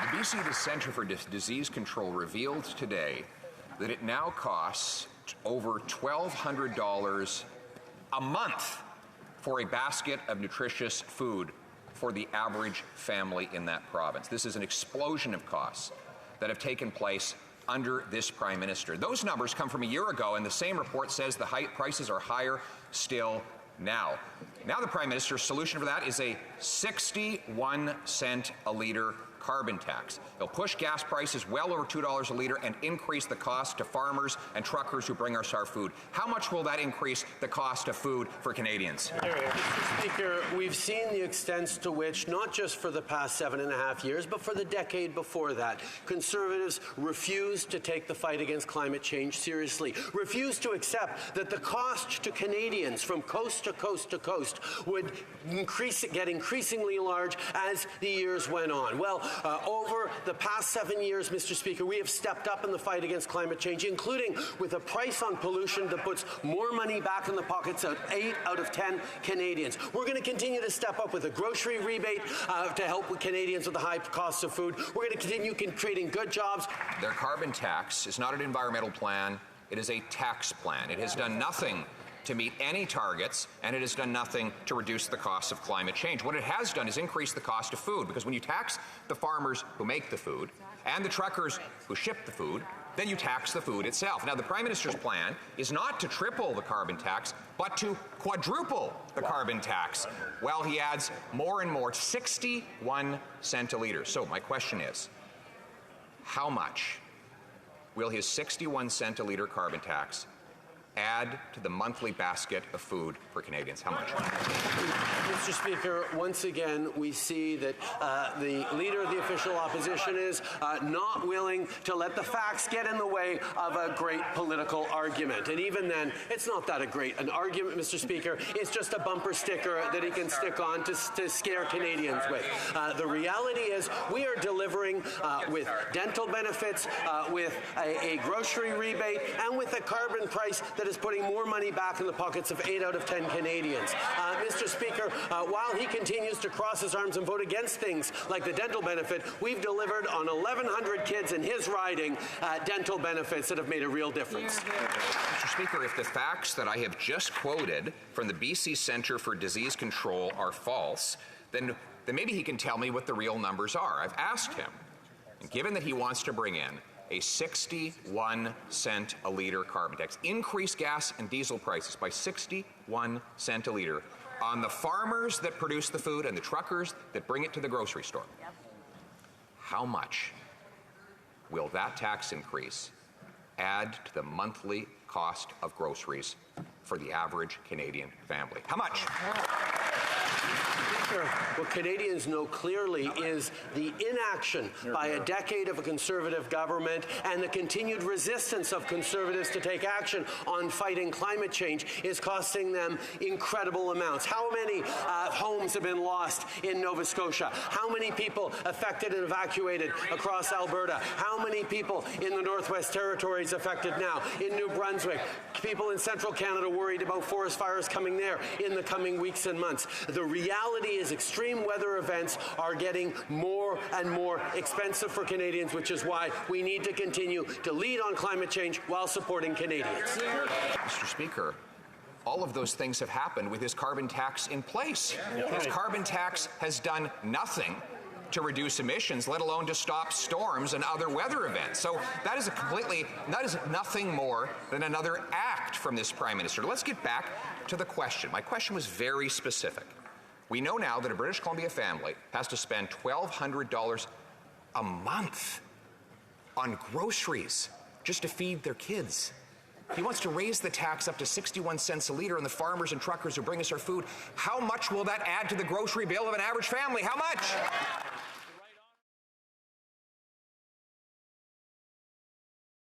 The BC Centre for Disease Control revealed today that it now costs over $1,200 a month for a basket of nutritious food for the average family in that province. This is an explosion of costs that have taken place under this Prime Minister. Those numbers come from a year ago, and the same report says the prices are higher still now. Now the Prime Minister's solution for that is a 61-cent a litre carbon tax. It'll push gas prices well over $2 a litre and increase the cost to farmers and truckers who bring us our food. How much will that increase the cost of food for Canadians? Mr. Speaker, we've seen the extents to which, not just for the past 7.5 years, but for the decade before that, Conservatives refused to take the fight against climate change seriously, refused to accept that the cost to Canadians from coast to coast to coast would get increasingly large as the years went on. Well, over the past 7 years, Mr. Speaker, we have stepped up in the fight against climate change, including with a price on pollution that puts more money back in the pockets of 8 out of 10 Canadians. We're going to continue to step up with a grocery rebate to help with Canadians with the high costs of food. We're going to continue creating good jobs. Their carbon tax is not an environmental plan. It is a tax plan. It has done nothing to meet any targets, and it has done nothing to reduce the cost of climate change. What it has done is increase the cost of food, because when you tax the farmers who make the food and the truckers who ship the food, then you tax the food itself. Now, the Prime Minister's plan is not to triple the carbon tax, but to quadruple the carbon tax, while he adds more and more, 61 cents a litre. So my question is, how much will his 61 cents a litre carbon tax add to the monthly basket of food for Canadians? How much? Mr. Speaker, once again, we see that the Leader of the Official Opposition is not willing to let the facts get in the way of a great political argument. And even then, it's not that great an argument, Mr. Speaker. It's just a bumper sticker that he can stick on to scare Canadians with. The reality is we are delivering with dental benefits, with a grocery rebate, and with a carbon price that is putting more money back in the pockets of 8 out of 10 Canadians. Mr. Speaker, while he continues to cross his arms and vote against things like the dental benefit, we've delivered on 1,100 kids in his riding dental benefits that have made a real difference. Mr. Speaker, if the facts that I have just quoted from the BC Centre for Disease Control are false, then maybe he can tell me what the real numbers are. I've asked him, and given that he wants to bring in a 61 cent a litre carbon tax, increase gas and diesel prices by 61 cents a litre on the farmers that produce the food and the truckers that bring it to the grocery store. Yep. How much will that tax increase add to the monthly cost of groceries for the average Canadian family? How much? What Canadians know clearly is the inaction by a decade of a Conservative government and the continued resistance of Conservatives to take action on fighting climate change is costing them incredible amounts. How many homes have been lost in Nova Scotia? How many people affected and evacuated across Alberta? How many people in the Northwest Territories affected now? In New Brunswick, people in central Canada worried about forest fires coming there in the coming weeks and months. The reality is extreme weather events are getting more and more expensive for Canadians, which is why we need to continue to lead on climate change while supporting Canadians. Mr. Speaker, all of those things have happened with his carbon tax in place. His carbon tax has done nothing to reduce emissions, let alone to stop storms and other weather events. So that is nothing more than another act from this Prime Minister. Let's get back to the question. My question was very specific. We know now that a British Columbia family has to spend $1,200 a month on groceries just to feed their kids. He wants to raise the tax up to 61 cents a litre on the farmers and truckers who bring us our food. How much will that add to the grocery bill of an average family? How much?